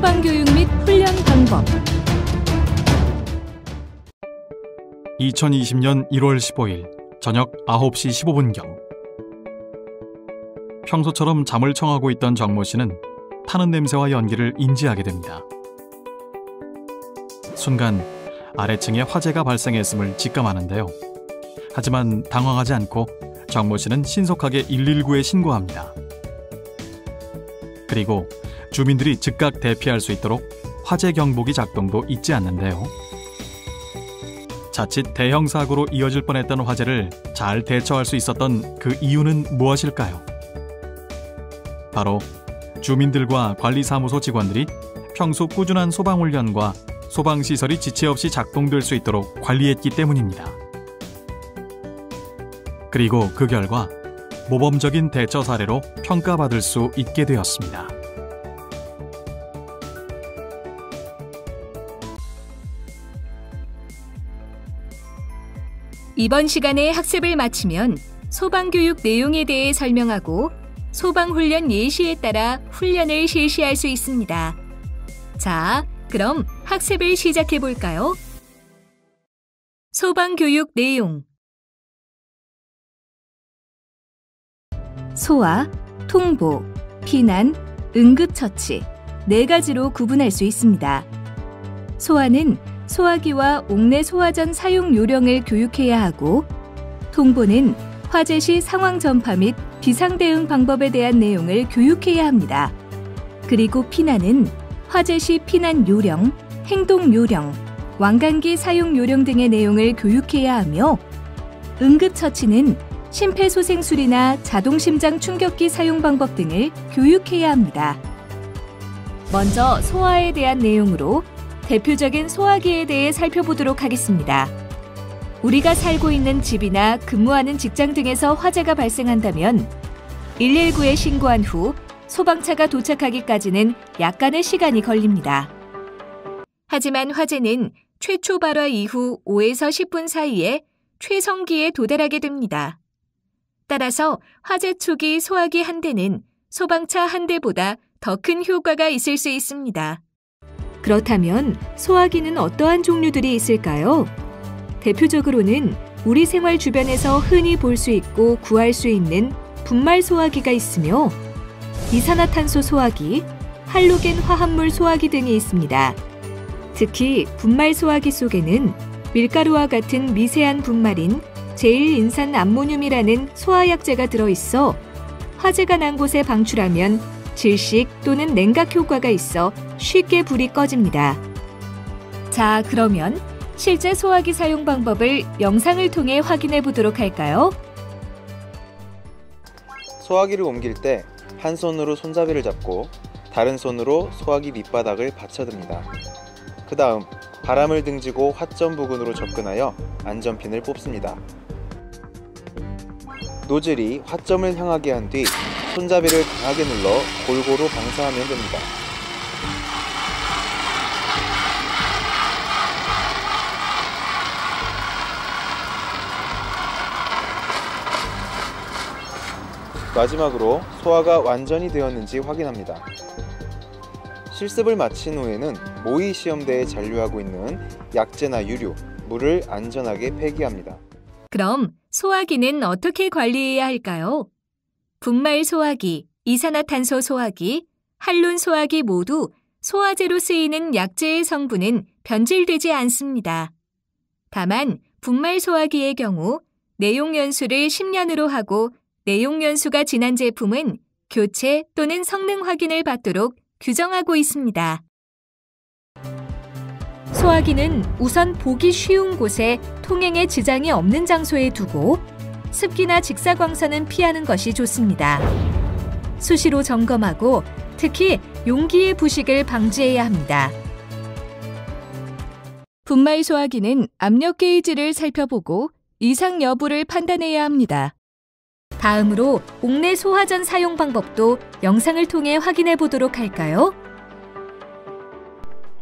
소방교육 및 훈련 방법. 2020년 1월 15일 저녁 9시 15분경 평소처럼 잠을 청하고 있던 정모 씨는 타는 냄새와 연기를 인지하게 됩니다. 순간 아래층에 화재가 발생했음을 직감하는데요. 하지만 당황하지 않고 정모 씨는 신속하게 119에 신고합니다. 그리고 주민들이 즉각 대피할 수 있도록 화재 경보기 작동도 잊지 않는데요. 자칫 대형 사고로 이어질 뻔했던 화재를 잘 대처할 수 있었던 그 이유는 무엇일까요? 바로 주민들과 관리사무소 직원들이 평소 꾸준한 소방훈련과 소방시설이 지체 없이 작동될 수 있도록 관리했기 때문입니다. 그리고 그 결과 모범적인 대처 사례로 평가받을 수 있게 되었습니다. 이번 시간에 학습을 마치면 소방교육 내용에 대해 설명하고 소방훈련 예시에 따라 훈련을 실시할 수 있습니다. 자, 그럼 학습을 시작해 볼까요? 소방교육 내용. 소화, 통보, 피난, 응급처치 4가지로 구분할 수 있습니다. 소화는 소화기와 옥내 소화전 사용 요령을 교육해야 하고, 통보는 화재 시 상황 전파 및 비상 대응 방법에 대한 내용을 교육해야 합니다. 그리고 피난은 화재 시 피난 요령, 행동 요령, 왕관기 사용 요령 등의 내용을 교육해야 하며, 응급처치는 심폐소생술이나 자동심장 충격기 사용 방법 등을 교육해야 합니다. 먼저 소화에 대한 내용으로 대표적인 소화기에 대해 살펴보도록 하겠습니다. 우리가 살고 있는 집이나 근무하는 직장 등에서 화재가 발생한다면 119에 신고한 후 소방차가 도착하기까지는 약간의 시간이 걸립니다. 하지만 화재는 최초 발화 이후 5에서 10분 사이에 최성기에 도달하게 됩니다. 따라서 화재 초기 소화기 한 대는 소방차 한 대보다 더 큰 효과가 있을 수 있습니다. 그렇다면 소화기는 어떠한 종류들이 있을까요? 대표적으로는 우리 생활 주변에서 흔히 볼 수 있고 구할 수 있는 분말 소화기가 있으며, 이산화탄소 소화기, 할로겐 화합물 소화기 등이 있습니다. 특히 분말 소화기 속에는 밀가루와 같은 미세한 분말인 제일인산 암모늄이라는 소화약제가 들어있어 화재가 난 곳에 방출하면 질식 또는 냉각 효과가 있어 쉽게 불이 꺼집니다. 자, 그러면 실제 소화기 사용 방법을 영상을 통해 확인해 보도록 할까요? 소화기를 옮길 때 한 손으로 손잡이를 잡고 다른 손으로 소화기 밑바닥을 받쳐듭니다. 그 다음 바람을 등지고 화점 부근으로 접근하여 안전핀을 뽑습니다. 노즐이 화점을 향하게 한 뒤 손잡이를 강하게 눌러 골고루 방사하면 됩니다. 마지막으로 소화가 완전히 되었는지 확인합니다. 실습을 마친 후에는 모의 시험대에 잔류하고 있는 약재나 유류, 물을 안전하게 폐기합니다. 그럼 소화기는 어떻게 관리해야 할까요? 분말 소화기, 이산화탄소 소화기, 할론 소화기 모두 소화제로 쓰이는 약재의 성분은 변질되지 않습니다. 다만 분말 소화기의 경우 내용연수를 10년으로 하고 내용연수가 지난 제품은 교체 또는 성능 확인을 받도록 규정하고 있습니다. 소화기는 우선 보기 쉬운 곳에 통행에 지장이 없는 장소에 두고 습기나 직사광선은 피하는 것이 좋습니다. 수시로 점검하고 특히 용기의 부식을 방지해야 합니다. 분말 소화기는 압력 게이지를 살펴보고 이상 여부를 판단해야 합니다. 다음으로 옥내 소화전 사용 방법도 영상을 통해 확인해 보도록 할까요?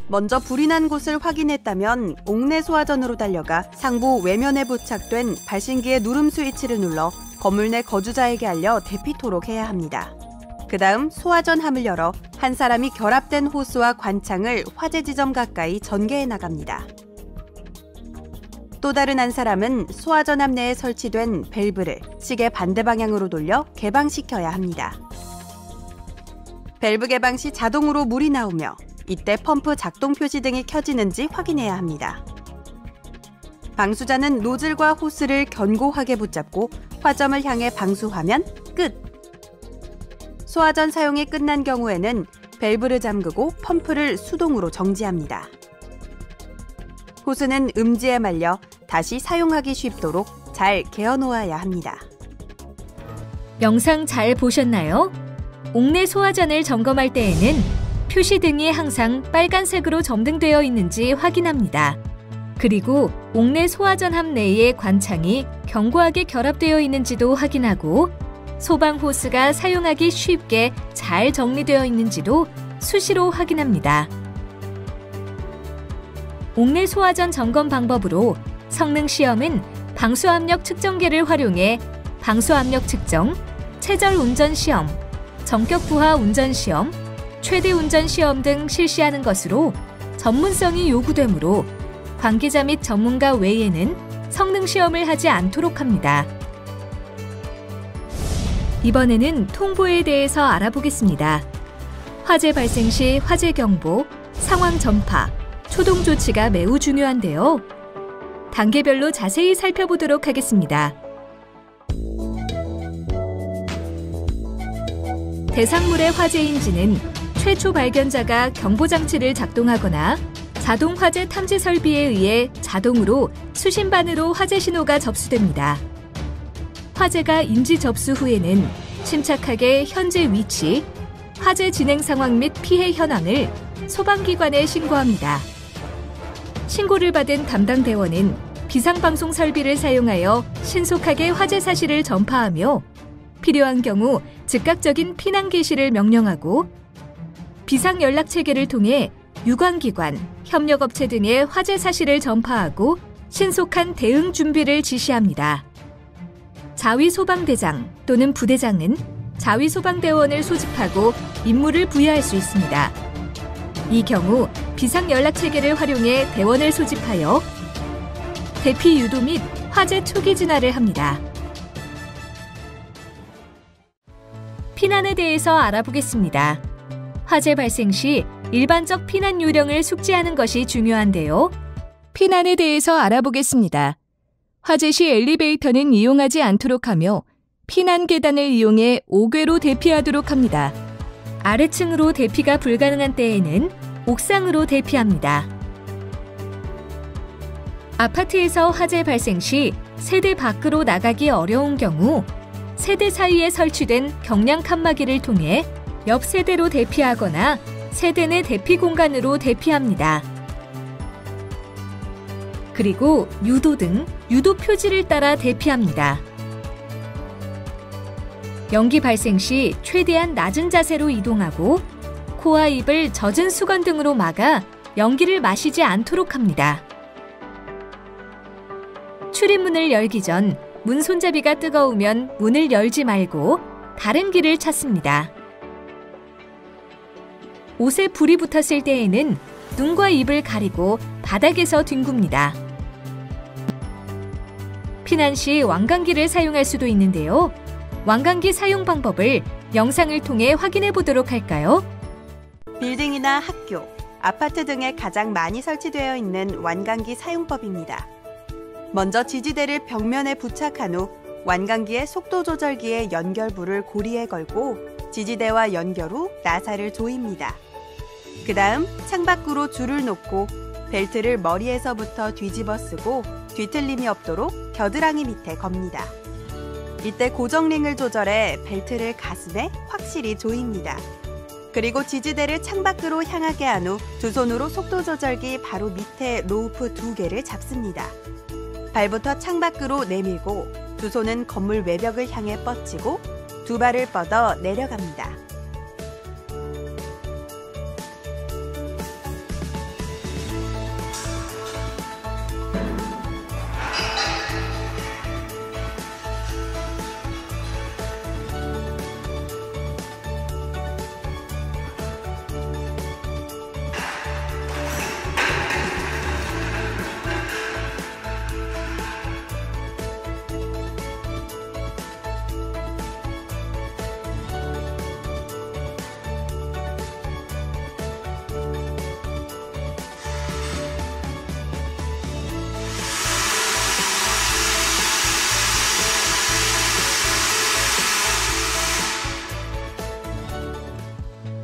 먼저 불이 난 곳을 확인했다면 옥내 소화전으로 달려가 상부 외면에 부착된 발신기의 누름 스위치를 눌러 건물 내 거주자에게 알려 대피토록 해야 합니다. 그다음 소화전 함을 열어 한 사람이 결합된 호스와 관창을 화재 지점 가까이 전개해 나갑니다. 또 다른 한 사람은 소화전 함 내에 설치된 밸브를 시계 반대 방향으로 돌려 개방시켜야 합니다. 밸브 개방 시 자동으로 물이 나오며 이때 펌프 작동 표시 등이 켜지는지 확인해야 합니다. 방수자는 노즐과 호스를 견고하게 붙잡고 화점을 향해 방수하면 끝! 소화전 사용이 끝난 경우에는 밸브를 잠그고 펌프를 수동으로 정지합니다. 호스는 음지에 말려 다시 사용하기 쉽도록 잘 개어 놓아야 합니다. 영상 잘 보셨나요? 옥내 소화전을 점검할 때에는 표시등이 항상 빨간색으로 점등되어 있는지 확인합니다. 그리고 옥내 소화전 함 내의 관창이 견고하게 결합되어 있는지도 확인하고 소방 호스가 사용하기 쉽게 잘 정리되어 있는지도 수시로 확인합니다. 옥내 소화전 점검 방법으로 성능 시험은 방수압력 측정기를 활용해 방수압력 측정, 최절 운전 시험, 정격 부하 운전 시험, 최대 운전 시험 등 실시하는 것으로 전문성이 요구되므로 관계자 및 전문가 외에는 성능 시험을 하지 않도록 합니다. 이번에는 통보에 대해서 알아보겠습니다. 화재 발생 시 화재 경보, 상황 전파, 초동 조치가 매우 중요한데요. 단계별로 자세히 살펴보도록 하겠습니다. 대상물의 화재인지는 최초 발견자가 경보장치를 작동하거나 자동 화재 탐지 설비에 의해 자동으로 수신반으로 화재 신호가 접수됩니다. 화재가 인지 접수 후에는 침착하게 현재 위치, 화재 진행 상황 및 피해 현황을 소방기관에 신고합니다. 신고를 받은 담당 대원은 비상방송 설비를 사용하여 신속하게 화재 사실을 전파하며 필요한 경우 즉각적인 피난 개시를 명령하고 비상연락체계를 통해 유관기관, 협력업체 등의 화재 사실을 전파하고 신속한 대응 준비를 지시합니다. 자위소방대장 또는 부대장은 자위소방대원을 소집하고 임무를 부여할 수 있습니다. 이 경우 비상연락체계를 활용해 대원을 소집하여 대피 유도 및 화재 초기 진화를 합니다. 피난에 대해서 알아보겠습니다. 화재 발생 시 일반적 피난 요령을 숙지하는 것이 중요한데요. 피난에 대해서 알아보겠습니다. 화재 시 엘리베이터는 이용하지 않도록 하며 피난 계단을 이용해 5궤로 대피하도록 합니다. 아래층으로 대피가 불가능한 때에는 옥상으로 대피합니다. 아파트에서 화재 발생 시 세대 밖으로 나가기 어려운 경우 세대 사이에 설치된 경량 칸막이를 통해 옆 세대로 대피하거나 세대 내 대피 공간으로 대피합니다. 그리고 유도 등 유도 표지를 따라 대피합니다. 연기 발생 시 최대한 낮은 자세로 이동하고 코와 입을 젖은 수건 등으로 막아 연기를 마시지 않도록 합니다. 출입문을 열기 전 문 손잡이가 뜨거우면 문을 열지 말고 다른 길을 찾습니다. 옷에 불이 붙었을 때에는 눈과 입을 가리고 바닥에서 뒹굽니다. 피난 시 왕관기를 사용할 수도 있는데요. 왕관기 사용 방법을 영상을 통해 확인해 보도록 할까요? 빌딩이나 학교, 아파트 등에 가장 많이 설치되어 있는 왕관기 사용법입니다. 먼저 지지대를 벽면에 부착한 후 왕관기의 속도 조절기의 연결부를 고리에 걸고 지지대와 연결 후 나사를 조입니다. 그 다음 창밖으로 줄을 놓고 벨트를 머리에서부터 뒤집어 쓰고 뒤틀림이 없도록 겨드랑이 밑에 겁니다. 이때 고정링을 조절해 벨트를 가슴에 확실히 조입니다. 그리고 지지대를 창밖으로 향하게 한 후 두 손으로 속도 조절기 바로 밑에 로우프 2개를 잡습니다. 발부터 창밖으로 내밀고 두 손은 건물 외벽을 향해 뻗치고 두 발을 뻗어 내려갑니다.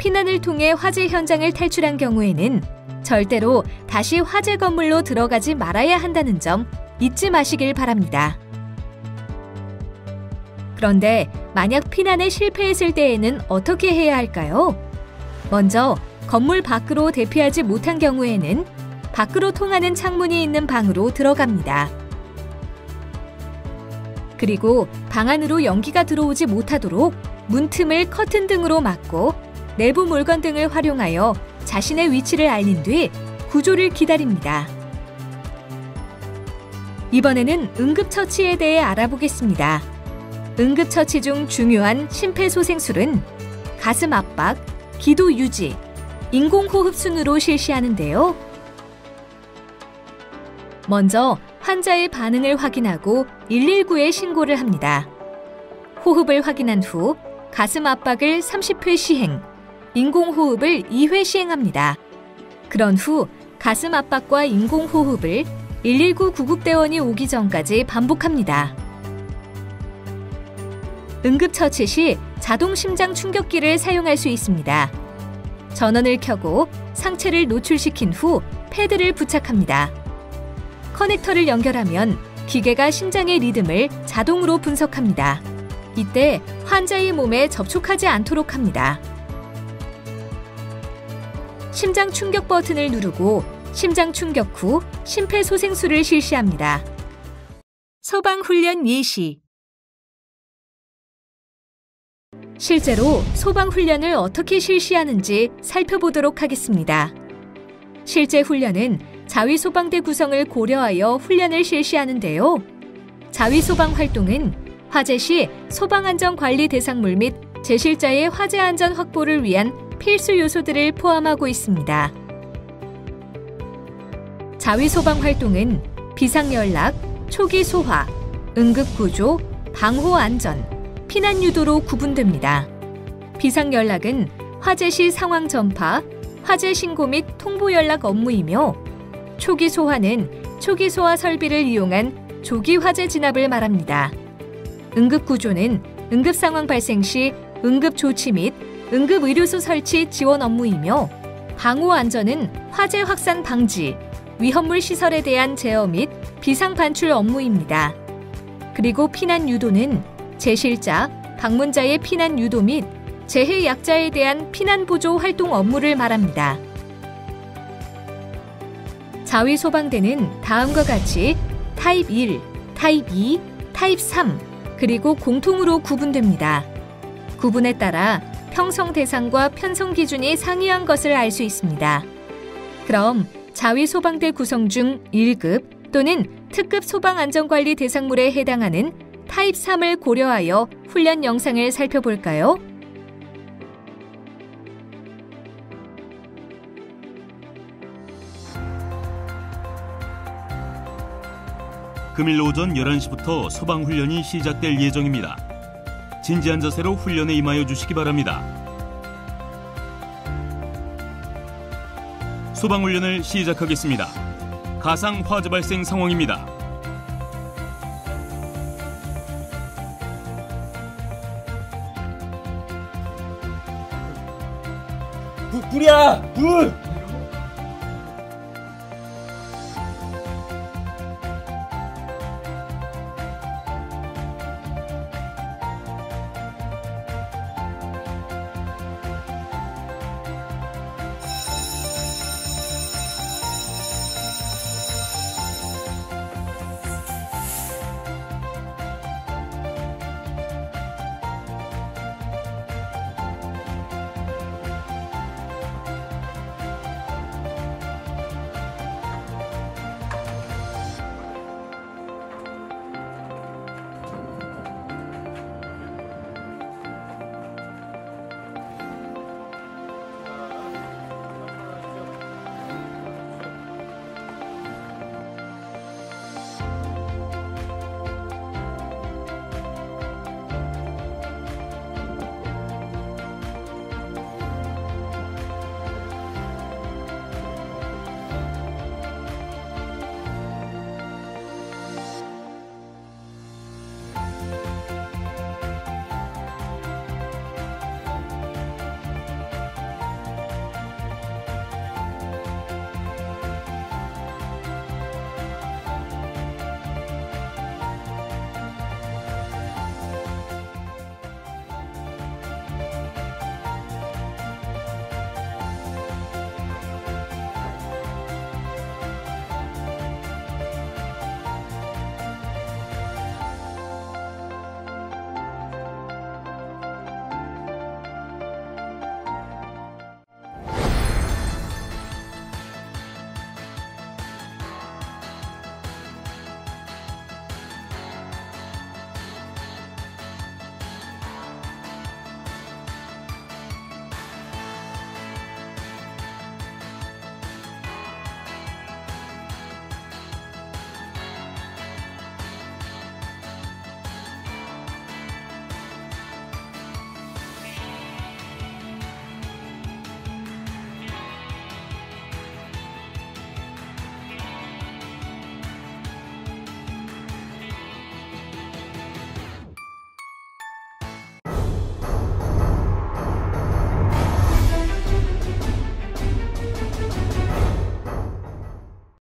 피난을 통해 화재 현장을 탈출한 경우에는 절대로 다시 화재 건물로 들어가지 말아야 한다는 점 잊지 마시길 바랍니다. 그런데 만약 피난에 실패했을 때에는 어떻게 해야 할까요? 먼저 건물 밖으로 대피하지 못한 경우에는 밖으로 통하는 창문이 있는 방으로 들어갑니다. 그리고 방 안으로 연기가 들어오지 못하도록 문틈을 커튼 등으로 막고 내부 물건 등을 활용하여 자신의 위치를 알린 뒤 구조를 기다립니다. 이번에는 응급처치에 대해 알아보겠습니다. 응급처치 중 중요한 심폐소생술은 가슴 압박, 기도 유지, 인공호흡 순으로 실시하는데요. 먼저 환자의 반응을 확인하고 119에 신고를 합니다. 호흡을 확인한 후 가슴 압박을 30회 시행, 인공호흡을 2회 시행합니다. 그런 후 가슴 압박과 인공호흡을 119 구급대원이 오기 전까지 반복합니다. 응급처치 시 자동 심장 충격기를 사용할 수 있습니다. 전원을 켜고 상체를 노출시킨 후 패드를 부착합니다. 커넥터를 연결하면 기계가 심장의 리듬을 자동으로 분석합니다. 이때 환자의 몸에 접촉하지 않도록 합니다. 심장 충격 버튼을 누르고 심장 충격 후 심폐소생술을 실시합니다. 소방훈련 예시. 실제로 소방훈련을 어떻게 실시하는지 살펴보도록 하겠습니다. 실제 훈련은 자위소방대 구성을 고려하여 훈련을 실시하는데요. 자위소방 활동은 화재 시 소방안전관리 대상물 및 제실자의 화재 안전 확보를 위한 필수 요소들을 포함하고 있습니다. 자위소방 활동은 비상연락, 초기 소화, 응급구조, 방호안전, 피난유도로 구분됩니다. 비상연락은 화재 시 상황 전파, 화재 신고 및 통보 연락 업무이며 초기 소화는 초기 소화 설비를 이용한 조기 화재 진압을 말합니다. 응급구조는 응급 상황 발생 시 응급 조치 및 응급 의료소 설치 지원 업무이며 방호안전은 화재 확산 방지, 위험물 시설에 대한 제어 및 비상 반출 업무입니다. 그리고 피난 유도는 제실자, 방문자의 피난 유도 및 재해 약자에 대한 피난 보조 활동 업무를 말합니다. 자위소방대는 다음과 같이 타입 1, 타입 2, 타입 3, 그리고 공통으로 구분됩니다. 구분에 따라 형성 대상과 편성 기준이 상이한 것을 알 수 있습니다. 그럼 자위소방대 구성 중 1급 또는 특급 소방안전관리 대상물에 해당하는 타입 3을 고려하여 훈련 영상을 살펴볼까요? 금일 오전 11시부터 소방훈련이 시작될 예정입니다. 진지한 자세로 훈련에 임하여 주시기 바랍니다. 소방훈련을 시작하겠습니다. 가상 화재 발생 상황입니다. 불이야! 불!